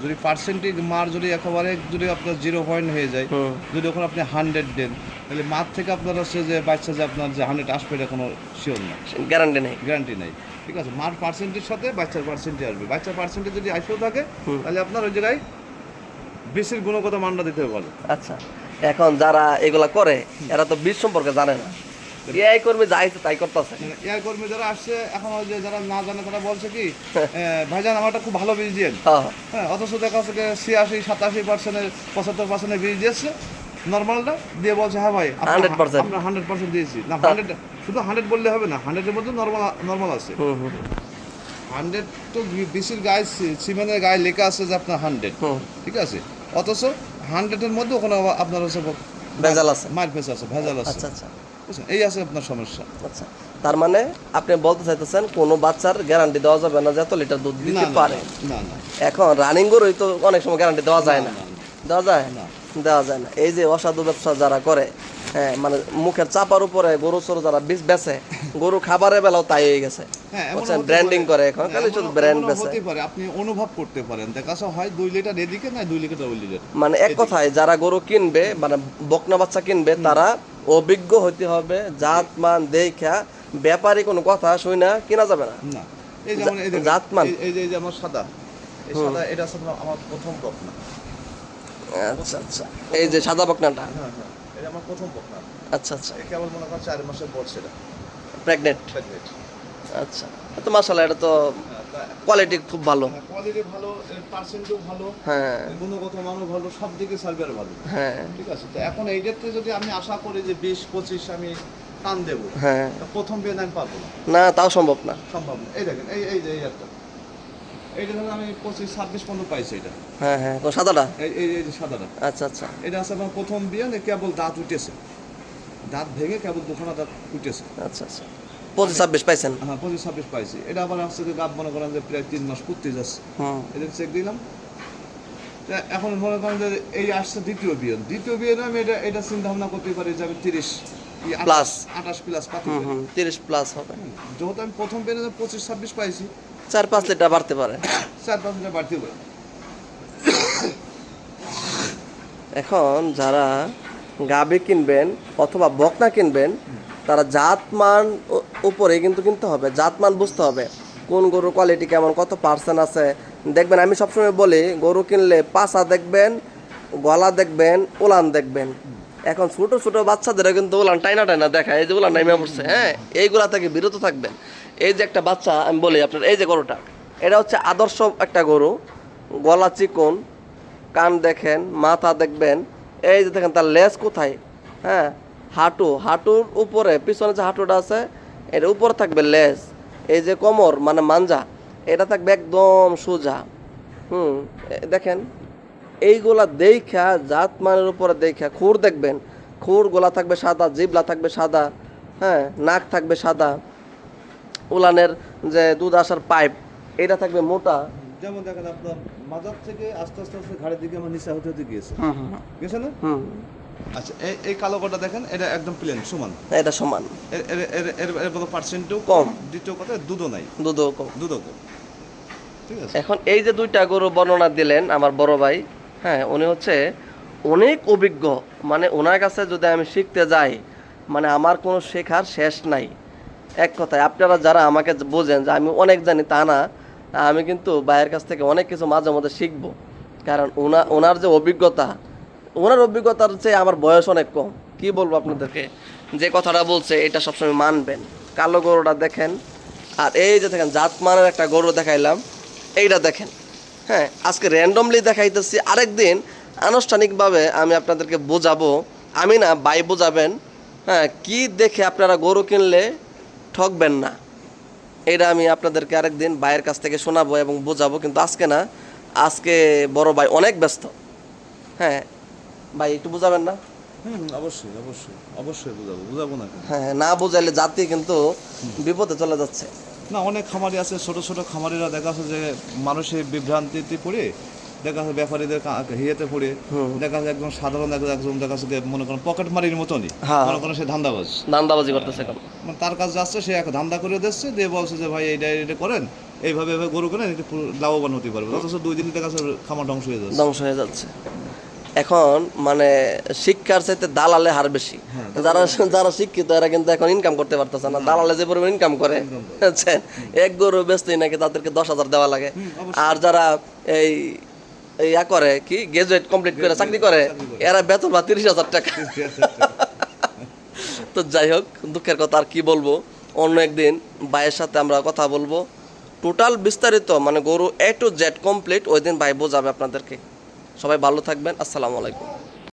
যদি পার্সেন্টেজ মার যদি একেবারে যদি আপনার 0 হয়ে যায়, যদি ওখানে আপনি 100 দেন, তাহলে মার থেকে আপনার হচ্ছে যে বাচ্চা যে আপনার যে 100 আসবে এটা কোনো শিওর না, গ্যারান্টি নেই। ঠিক আছে, মার পার্সেন্টের সাথে বাচ্চার পার্সেন্টেজ আসবে। বাচ্চার পার্সেন্টেজ যদি আসেও থাকে তাহলে আপনার ওই জায়গায় বেশির গুণগত মানটা দিতে হবে। আচ্ছা, এখন যারা এগুলা করে এরা তো বীজ সম্পর্কে জানে না, এআই কর্মী যা ইচ্ছে তাই করতেছে। এআই কর্মী যারা আসছে এখন ওই যে যারা না জানে তারা বলছে কি ভাইজান আমারটা খুব ভালো বীজ দিয়েন, হ্যাঁ, অথচ দেখা যাচ্ছে 86-87%, 75% বীজ দিয়েছে নর্মালটা দিয়ে, বলছে হ্যাঁ ভাই আমরা 100% দিয়েছি। না, 100 শুধু 100 বললে হবে না, 100-এর মধ্যে নর্মাল আছে। 100 তো বেশির গায়ে সিমেন্টের গায়ে লেখা আছে যে আপনার 100, ঠিক আছে, অথচ 100-এর মধ্যে ওখানে আপনার হচ্ছে ভেজাল আছে, মারপেস আছে, ভেজাল আছে। আচ্ছা আচ্ছা, এই আছে আপনার সমস্যা। আচ্ছা, তার মানে আপনি বলতে চাইতেছেন কোনো বাচ্চার গ্যারান্টি দেওয়া যাবে না যে এত লিটার দুধ দিতে পারে? না না, এখন রানিং গরুই তো অনেক সময় গ্যারান্টি দেওয়া যায় না, দেওয়া যায় না, দেওয়া যায় না। এই যে অসাধু ব্যবসা যারা করে, হ্যাঁ, মানে মুখের চাপার উপরে গরু সরু যারা বীজ বেচে, গরু খাবারের বেলাও তাই হয়ে গেছে, বুঝছেন, ব্র্যান্ডিং করে এখন খালি শুধু ব্র্যান্ড বেচে। আপনি অনুভব করতে পারেন, দেখা হয় 2 লিটার এদিকে না 2 লিটার ওই লিটার। মানে এক কথায় যারা গরু কিনবে, মানে বকনা বাচ্চা কিনবে, তারা অভিজ্ঞ হইতে হবে, জাত মান দেখা, ব্যাপারী কোনো কথা শুই না কিনা যাবে না। না, এই যেমন এই জাত মান, এই যে আমার সাদা, এই সাদা এটা আসলে আমার প্রথম বকনা। আচ্ছা আচ্ছা, এই যে সাদা বকনাটা, হ্যাঁ হ্যাঁ, এটা আমার প্রথম বকনা। আচ্ছা আচ্ছা, কেবল মনে করেন 4 মাসের বয়স, এটা প্রেগনেন্ট। আচ্ছা, তো মাশাআল্লাহ, এটা তো কোয়ালিটি খুব ভালো, কোয়ালিটি ভালো, পার্সেন্টও ভালো, হ্যাঁ, গুণগত মানও ভালো, সব দিকে সার্ভিস ভালো, হ্যাঁ, ঠিক আছে। তো এখন এইটাতে যদি আমি আশা করি যে 20-25 আমি টান দেবো, হ্যাঁ, প্রথম বিয়ে আমি পাবো না, তাও সম্ভব না, সম্ভব না। এই দেখেন, এই যে এই একটা, এইটা ধরুন আমি 25-26 পর্যন্ত পাইছি এটা। হ্যাঁ হ্যাঁ, তো সাদাটা, এই যে সাদাটা, আচ্ছা আচ্ছা, এটা আছে আমার প্রথম বিয়ে, কেবল দাঁত উঠেছে, দাঁত ভেঙে কেবল দুখানা দাঁত উঠেছে। আচ্ছা আচ্ছা, 25-26 পাইছেন? হ্যাঁ, 25-26 পাইছি। এটা আবার আসছে যে গাব মনে করেন যে প্রায় 3 মাস করতে যাচ্ছে, এটা চেক দিলাম। এখন মনে করেন যে এই আসছে দ্বিতীয় বিয়ে আমি এটা চিন্তা ভাবনা করতে পারি যে আমি 30 প্লাস 28 প্লাস পাতি, 30 প্লাস হবে। যেহেতু আমি প্রথম বিয়ে 25-26 পাইছি, 4-5 লিটার বাড়তে পারে, 4-5 লিটার বাড়তে পারে। এখন যারা গাভী কিনবেন অথবা বকনা কিনবেন, তারা জাতমান উপরে কিন্তু কিনতে হবে, জাতমান বুঝতে হবে, কোন গরুর কোয়ালিটি কেমন, কত পার্সেন্ট আছে দেখবেন। আমি সবসময় বলি, গরু কিনলে পাছা দেখবেন, গলা দেখবেন, উলান দেখবেন। এখন ছোটো ছোটো বাচ্চাদেরও কিন্তু উলান টাইনা টাইনা দেখায়, এই যে উলান নাইমা পড়ছে, হ্যাঁ, এইগুলা থেকে বিরত থাকবেন। এই যে একটা বাচ্চা, আমি বলি আপনার, এই যে গরুটা, এটা হচ্ছে আদর্শ একটা গরু, গলা চিকন, কান দেখেন, মাথা দেখবেন, এই যে দেখেন তার লেজ কোথায়, হ্যাঁ, হাঁটুর উপরে, পিছনে যে হাঁটুটা আছে এর উপরে থাকবে লেজ, এই যে কোমর মানে মাঞ্জা, এটা থাকবে একদম সোজা। দেখেন এইগুলা দেখা, জাত মানের উপরে দেখা, খুর দেখবেন, খুর গোলা থাকবে সাদা, জিবলা থাকবে সাদা, হ্যাঁ, নাক থাকবে সাদা, উলানের যে দুধ আসার পাইপ এটা থাকবে মোটা। যেমন দেখেন আপনার মাজার থেকে আস্তে আস্তে আস্তে ঘাড়ের দিকে আমার নিচে হতে গিয়েছে, গেছে না? আচ্ছা, এই কালো কটা দেখেন, এটা একদম প্লেন সমান, এটা সমান, এর কোনো পার্সেন্টও কম। দ্বিতীয় কথা, দুধও নাই, দুধও কম। ঠিক আছে। এখন এই যে দুইটা গরু বর্ণনা দিলেন আমার বড় ভাই, হ্যাঁ, উনি হচ্ছে অনেক অভিজ্ঞ, মানে ওনার কাছে যদি আমি শিখতে যাই, মানে আমার কোনো শেখার শেষ নাই। এক কথায় আপনারা যারা আমাকে বোঝেন যে আমি অনেক জানি তা না, আমি কিন্তু ভাইয়ের কাছ থেকে অনেক কিছু মাঝে মধ্যে শিখবো, কারণ ওনার যে অভিজ্ঞতা, ওনার অভিজ্ঞতার চেয়ে আমার বয়স অনেক কম। কি বলবো আপনাদেরকে, যে কথাটা বলছে এটা সবসময় মানবেন। কালো গরুটা দেখেন, আর এই যে দেখেন জাতমানের একটা গরু দেখাইলাম, এইটা দেখেন, হ্যাঁ, আজকে র্যান্ডমলি দেখাইতেছি, আরেকদিন আনুষ্ঠানিকভাবে আমি আপনাদেরকে বোঝাবো, আমি না, ভাই বোঝাবেন, হ্যাঁ, কি দেখে আপনারা গরু কিনলে ঠকবেন না, এটা আমি আপনাদেরকে আরেকদিন ভাইয়ের কাছ থেকে শোনাবো এবং বোঝাবো। কিন্তু আজকে না, আজকে বড় ভাই অনেক ব্যস্ত, হ্যাঁ, ভাই একটু বোঝাবেন না? অবশ্যই বুঝাবো না, হ্যাঁ, না বোঝাইলে জাতি কিন্তু বিপদে চলে যাচ্ছে। না, অনেক খামারি আছে, ছোট ছোট খামারিরা দেখা যাচ্ছে যে মানুষের বিভ্রান্তিতে পড়ে, দেখা যাচ্ছে ব্যাপারীদের হিয়েতে পড়ে, দেখা যাচ্ছে একদম সাধারণ একজন দেখা যাচ্ছে মনে করেন পকেট মারির মতনই, মনে করেন সে ধান্দাবাজি করতেছে, মানে তার কাছে যাচ্ছে, সে এক ধান্দা করে দিচ্ছে, দিয়ে বলছে যে ভাই এইটা করেন, এইভাবে এভাবে গরু কেনে একটু লাভবান হতে পারবে, অথচ 2 দিন দেখা যাচ্ছে খামার ধ্বংস হয়ে যাচ্ছে। ধ্বংস হয়ে যাচ্ছে। এখন মানে শিক্ষার চাইতে দালালে হার বেশি। যারা যারা শিক্ষিত এরা কিন্তু এখন ইনকাম করতে পারতেছে না, দালালে যে পরিমাণ ইনকাম করে, বুঝছেন, এক গরু বেচতেই নাকি তাদেরকে 10,000 দেওয়া লাগে। আর যারা এই ইয়া করে কি গ্রাজুয়েট কমপ্লিট করে চাকরি করে, এরা বেতন বা 30,000 টাকা। তো যাই হোক, দুঃখের কথা আর কি বলবো, অন্য একদিন ভাইয়ের সাথে আমরা কথা বলবো টোটাল বিস্তারিত, মানে গরু A to Z কমপ্লিট, ওই দিন ভাই বোঝাবে আপনাদেরকে। সবাই ভালো থাকবেন, আসসালামু আলাইকুম।